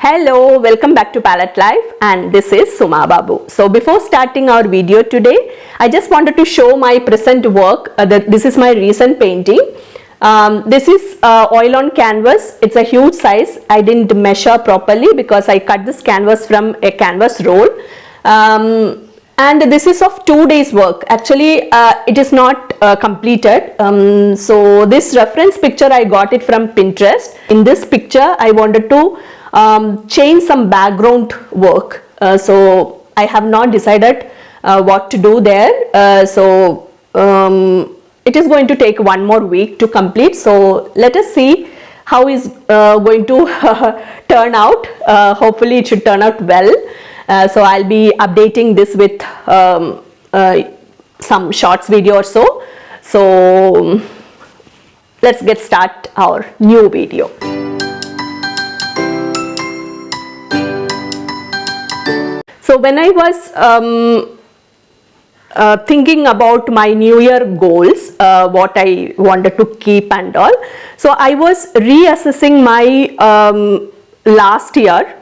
Hello, welcome back to Palette Life, and this is Suma Babu. So before starting our video today, I just wanted to show my present work. This is my recent painting. This is oil on canvas. It's a huge size. I didn't measure properly because I cut this canvas from a canvas roll. And this is of 2 days work. Actually, it is not completed. So this reference picture, I got it from Pinterest. In this picture, I wanted to change some background work. So I have not decided what to do there. It is going to take 1 more week to complete. So let us see how is going to turn out. Hopefully it should turn out well. So I'll be updating this with some shorts video or so. So let's get start our new video. So when I was thinking about my new year goals, what I wanted to keep and all, so I was reassessing my last year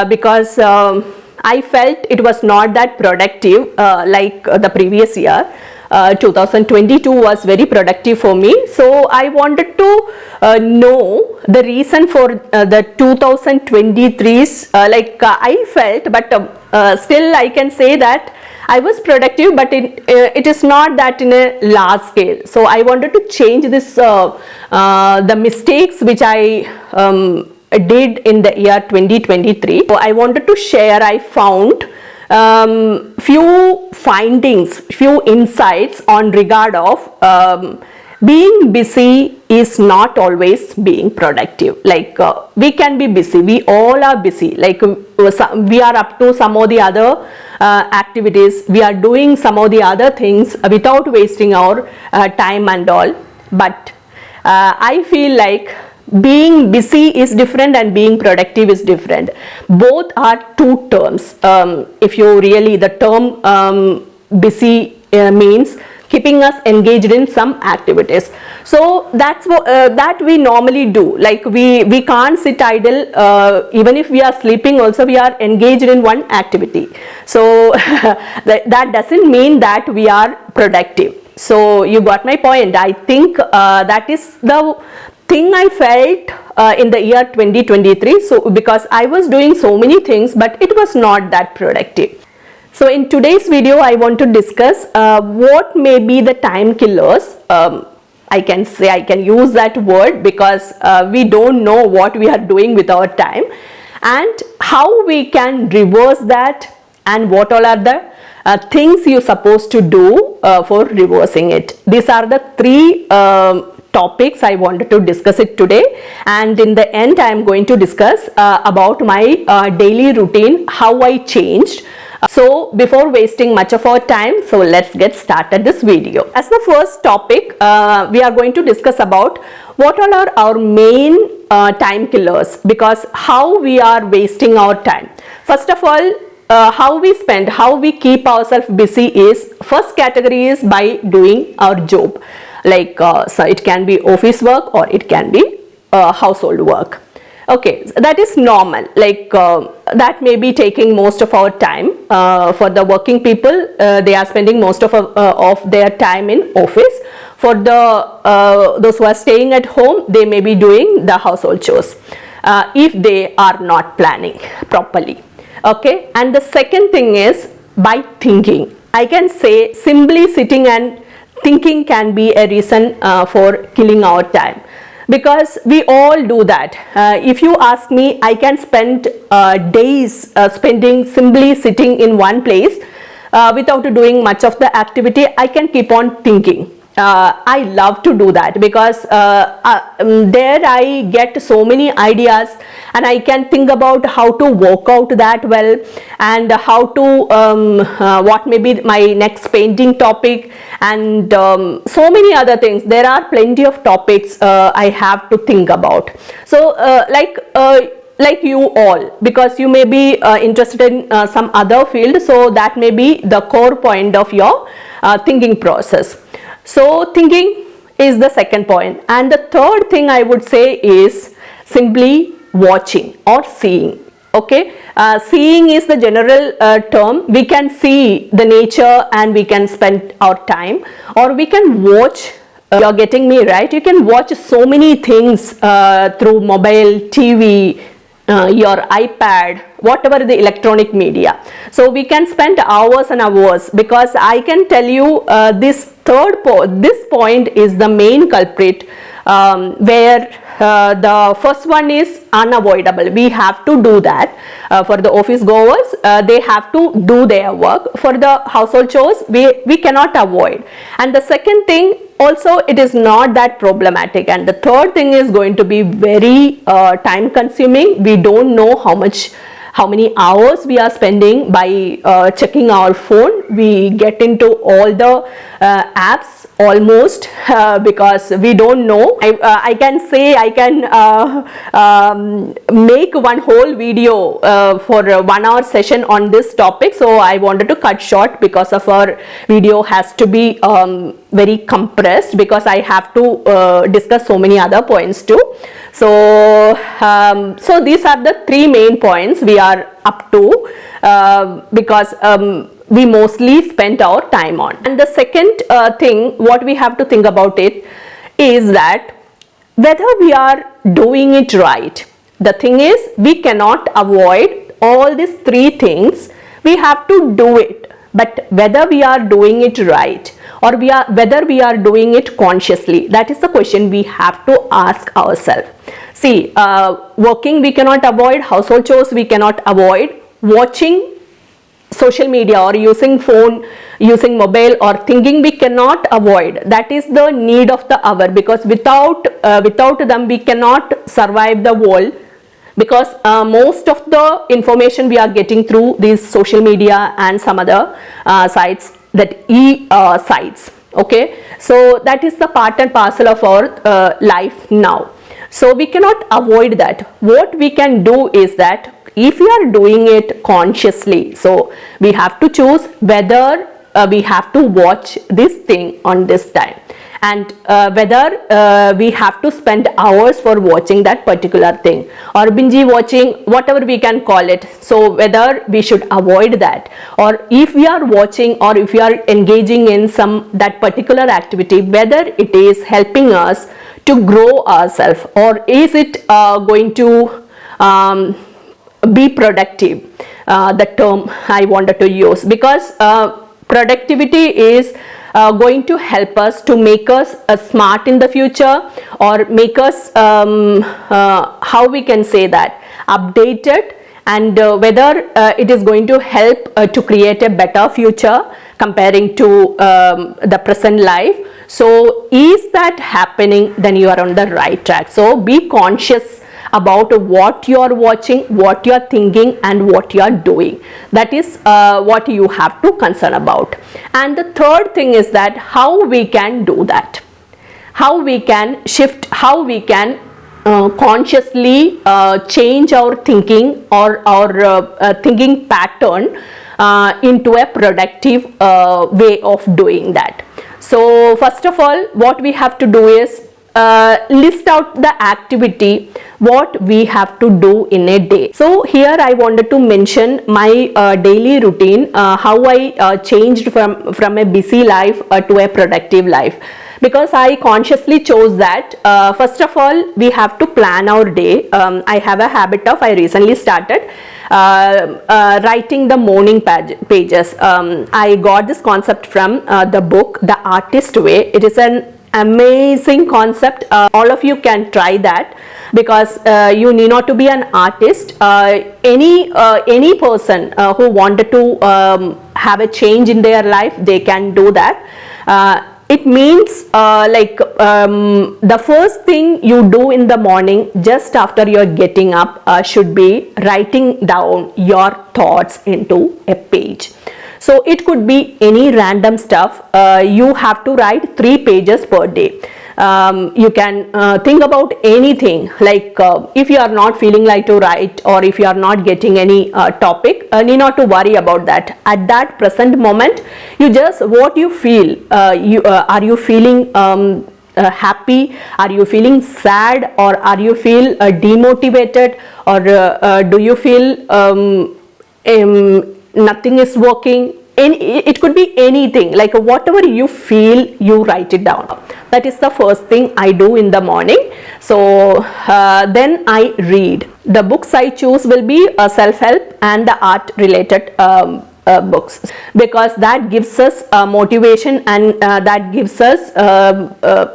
because I felt it was not that productive like the previous year. 2022 was very productive for me, so I wanted to know the reason for the 2023's I felt, but still I can say that I was productive, but it is not that in a large scale. So I wanted to change this the mistakes which I did in the year 2023. So I wanted to share. I found few findings, few insights on regard of being busy is not always being productive. Like we can be busy, we all are busy, like we are up to some of the other activities, we are doing some of the other things without wasting our time and all. But I feel like being busy is different and being productive is different. Both are two terms. If you really, the term busy means keeping us engaged in some activities. So that's what that we normally do. Like we can't sit idle. Even if we are sleeping also, we are engaged in one activity. So that doesn't mean that we are productive. So you got my point. I think that is the thing I felt in the year 2023. So because I was doing so many things, but it was not that productive. So in today's video, I want to discuss what may be the time killers. I can say, I can use that word because we don't know what we are doing with our time, and how we can reverse that, and what all are the things you're supposed to do for reversing it. These are the 3 topics I wanted to discuss it today, and in the end I am going to discuss about my daily routine, how I changed. So before wasting much of our time, so let's get started this video. As the first topic, we are going to discuss about what all are our main time killers, because how we are wasting our time. First of all, how we spend, how we keep ourselves busy is, first category is by doing our job. Like so it can be office work or it can be household work. Okay, that is normal. Like that may be taking most of our time. For the working people, they are spending most of their time in office. For the those who are staying at home, they may be doing the household chores if they are not planning properly. Okay, and the second thing is by thinking. I can say simply sitting and thinking can be a reason for killing our time, because we all do that. If you ask me, I can spend days spending simply sitting in one place without doing much of the activity. I can keep on thinking. I love to do that because there I get so many ideas, and I can think about how to work out that well, and how to what may be my next painting topic, and so many other things. There are plenty of topics I have to think about. So like you all, because you may be interested in some other field, so that may be the core point of your thinking process. So thinking is the second point, and the third thing I would say is simply watching or seeing. Okay, seeing is the general term. We can see the nature and we can spend our time, or we can watch. You're getting me, right? You can watch so many things through mobile, TV, your iPad, whatever the electronic media. So we can spend hours and hours, because I can tell you this point is the main culprit, where the first one is unavoidable. We have to do that. For the office goers, they have to do their work. For the household chores, we cannot avoid. And the second thing, also, it is not that problematic. And the third thing is going to be very time consuming. We don't know how many hours we are spending by checking our phone. We get into all the apps almost, because we don't know. I can say I can make one whole video for a 1 hour session on this topic. So I wanted to cut short, because of our video has to be very compressed, because I have to discuss so many other points too. So these are the 3 main points we are up to, because we mostly spent our time on. And the second thing what we have to think about it is that whether we are doing it right. The thing is, we cannot avoid all these 3 things. We have to do it, but whether we are doing it right, or whether we are doing it consciously, that is the question we have to ask ourselves. See, working we cannot avoid, household chores we cannot avoid, watching social media or using phone, using mobile or thinking we cannot avoid. That is the need of the hour, because without them we cannot survive the world, because most of the information we are getting through these social media and some other sites, that sites. Okay, so that is the part and parcel of our life now. So we cannot avoid that. What we can do is that if we are doing it consciously, so we have to choose whether we have to watch this thing on this time, and whether we have to spend hours for watching that particular thing, or binge watching, whatever we can call it. So whether we should avoid that, or if we are watching or if we are engaging in that particular activity, whether it is helping us to grow ourselves, or is it going to be productive, the term I wanted to use, because productivity is going to help us to make us smart in the future, or make us how we can say that, updated, and whether it is going to help to create a better future comparing to the present life. So is that happening, then you are on the right track. So be conscious about what you are watching, what you are thinking, and what you are doing. That is what you have to concern about. And the third thing is that how we can do that, how we can shift, how we can consciously change our thinking or our thinking pattern into a productive way of doing that. So first of all, what we have to do is list out the activity what we have to do in a day. So here I wanted to mention my daily routine, how I changed from a busy life to a productive life, because I consciously chose that. First of all, we have to plan our day. I have a habit of, I recently started writing the morning pages. I got this concept from the book The Artist Way. It is an amazing concept. All of you can try that, because you need not to be an artist. Any person who wanted to have a change in their life, they can do that. It means the first thing you do in the morning just after you're getting up should be writing down your thoughts into a page. So it could be any random stuff. You have to write 3 pages per day. You can think about anything, like if you are not feeling like to write, or if you are not getting any topic, need not to worry about that. At that present moment, you just what you feel. Are you feeling happy, are you feeling sad, or are you feel demotivated, or do you feel nothing is working? It could be anything, like whatever you feel, you write it down. That is the first thing I do in the morning. So then I read. The books I choose will be self-help and the art related books, because that gives us motivation, and that gives us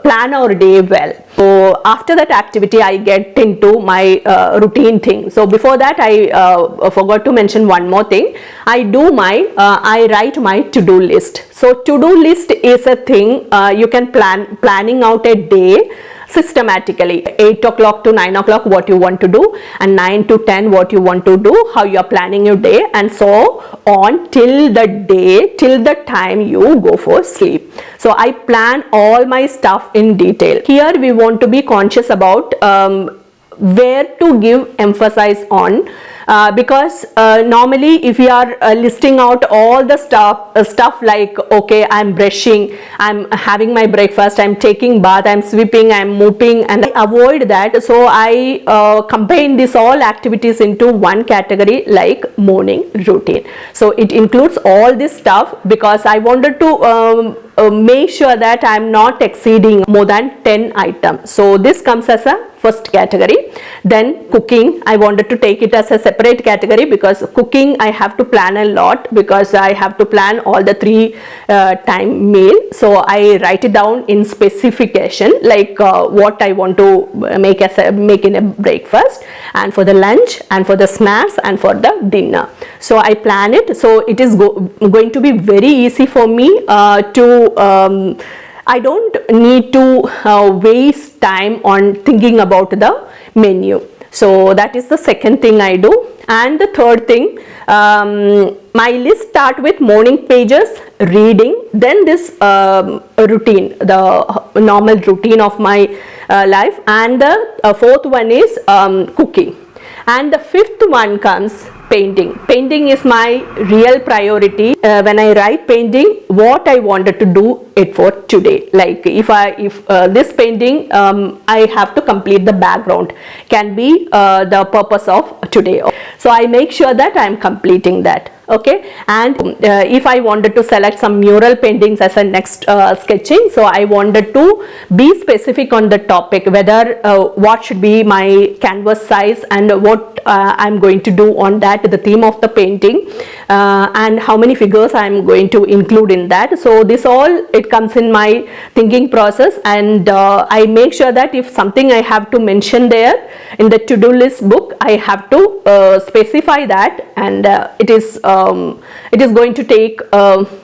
plan our day well. So after that activity I get into my routine thing. So before that I forgot to mention one more thing. I write my to-do list. So to-do list is a thing you can planning out a day systematically. 8 o'clock to 9 o'clock what you want to do, and 9 to 10 what you want to do, how you are planning your day, and so on till the time you go for sleep. So I plan all my stuff in detail. Here we want to be conscious about where to give emphasis on, because normally if you are listing out all the stuff like, okay, I'm brushing, I'm having my breakfast, I'm taking bath, I'm sweeping, I'm mopping, and I avoid that. So I combine this all activities into one category, like morning routine. So it includes all this stuff, because I wanted to make sure that I'm not exceeding more than 10 items. So this comes as a first category. Then cooking, I wanted to take it as a separate category, because cooking I have to plan a lot, because I have to plan all the 3 time meal. So I write it down in specification, like what I want to make in a breakfast, and for the lunch, and for the snacks, and for the dinner. So I plan it. So it is going to be very easy for me I don't need to waste time on thinking about the menu. So that is the second thing I do. And the third thing, my list start with morning pages, reading, then this routine, the normal routine of my life, and the fourth one is cooking, and the fifth one comes painting. Painting is my real priority. When I write painting, what I wanted to do it for today, like if this painting I have to complete the background, can be the purpose of today. So I make sure that I am completing that. Okay, and if I wanted to select some mural paintings as a next sketching, so I wanted to be specific on the topic, whether what should be my canvas size, and what I'm going to do on that, the theme of the painting, and how many figures I'm going to include in that. So this all, it comes in my thinking process, and I make sure that if something I have to mention there in the to-do list book, I have to specify that, and it is going to take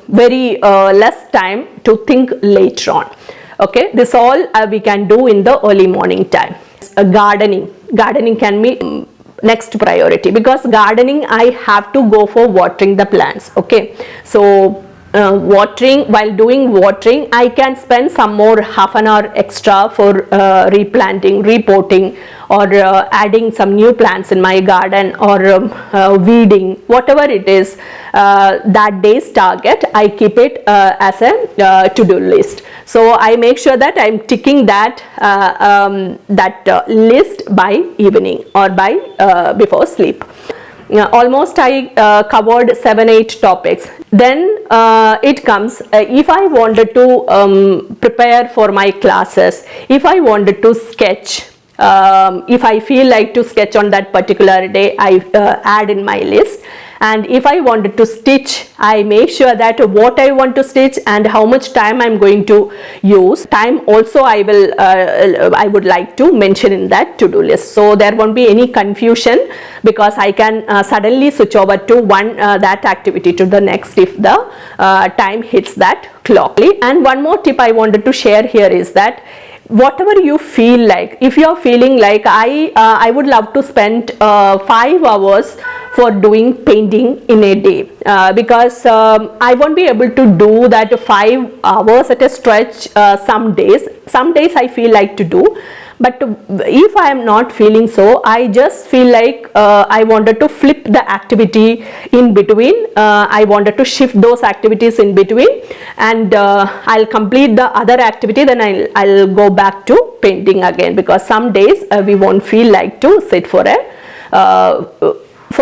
very less time to think later on. Okay, this all we can do in the early morning time. Gardening can be next priority, because gardening I have to go for watering the plants. Okay, so while doing watering, I can spend some more half an hour extra for replanting, repotting, or adding some new plants in my garden, or weeding, whatever it is, that day's target, I keep it as a to-do list. So I make sure that I'm ticking that list by evening, or by before sleep. Almost I covered 7-8 topics. Then it comes, if I wanted to prepare for my classes, if I wanted to sketch, if I feel like to sketch on that particular day, I add in my list. And if I wanted to stitch, I make sure that what I want to stitch and how much time I'm going to use. Time also I would like to mention in that to-do list, so there won't be any confusion, because I can suddenly switch over to that activity to the next if the time hits that clock. And one more tip I wanted to share here is that whatever you feel like, if you are feeling like I would love to spend 5 hours for doing painting in a day, because I won't be able to do that 5 hours at a stretch. Some days I feel like to do, but if I am not feeling so, I just feel like I wanted to flip the activity in between. I wanted to shift those activities in between, and I'll complete the other activity, then I'll go back to painting again, because some days we won't feel like to sit for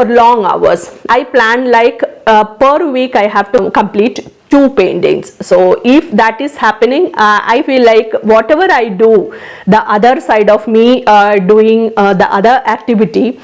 long hours. I plan like per week I have to complete 2 paintings. So if that is happening, I feel like whatever I do, the other side of me doing the other activity,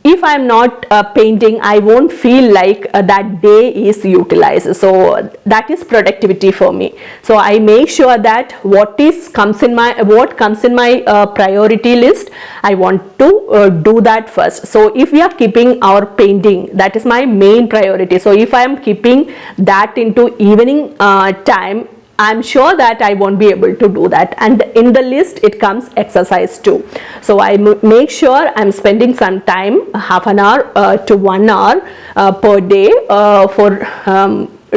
if I am not painting, I won't feel like that day is utilized. So that is productivity for me. So I make sure that what comes in my priority list, I want to do that first. So if we are keeping our painting, that is my main priority. So if I am keeping that into evening time, I'm sure that I won't be able to do that. And in the list it comes exercise too. So I make sure I'm spending some time, half an hour to 1 hour per day for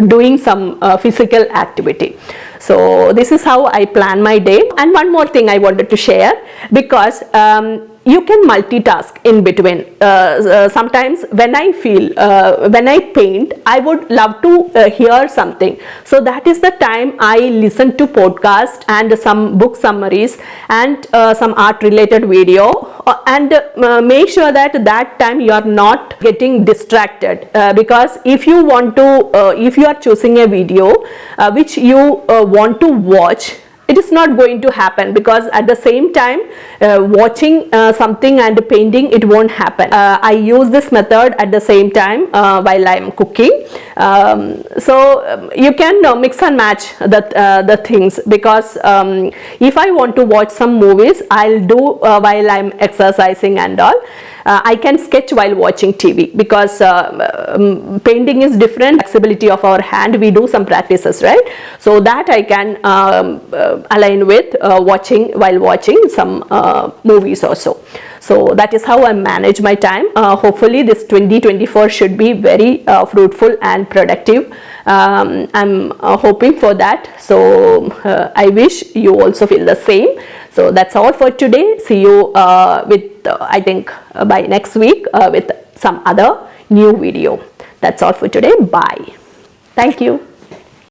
doing some physical activity. So this is how I plan my day. And one more thing I wanted to share, because you can multitask in between. Sometimes when I feel, when I paint, I would love to hear something. So that is the time I listen to podcast and some book summaries and some art related video, and make sure that time you are not getting distracted, because if you want to, if you are choosing a video which you want to watch, it is not going to happen, because at the same time watching something and painting, it won't happen. I use this method at the same time while I am cooking. So you can mix and match the things, because if I want to watch some movies, I'll do while I'm exercising and all. I can sketch while watching TV, because painting is different, flexibility of our hand, we do some practices, right? So that I can align with while watching some movies also. So that is how I manage my time. Hopefully this 2024 should be very fruitful and productive. I'm hoping for that. So I wish you also feel the same. So that's all for today. See you with I think by next week with some other new video. That's all for today. Bye. Thank you.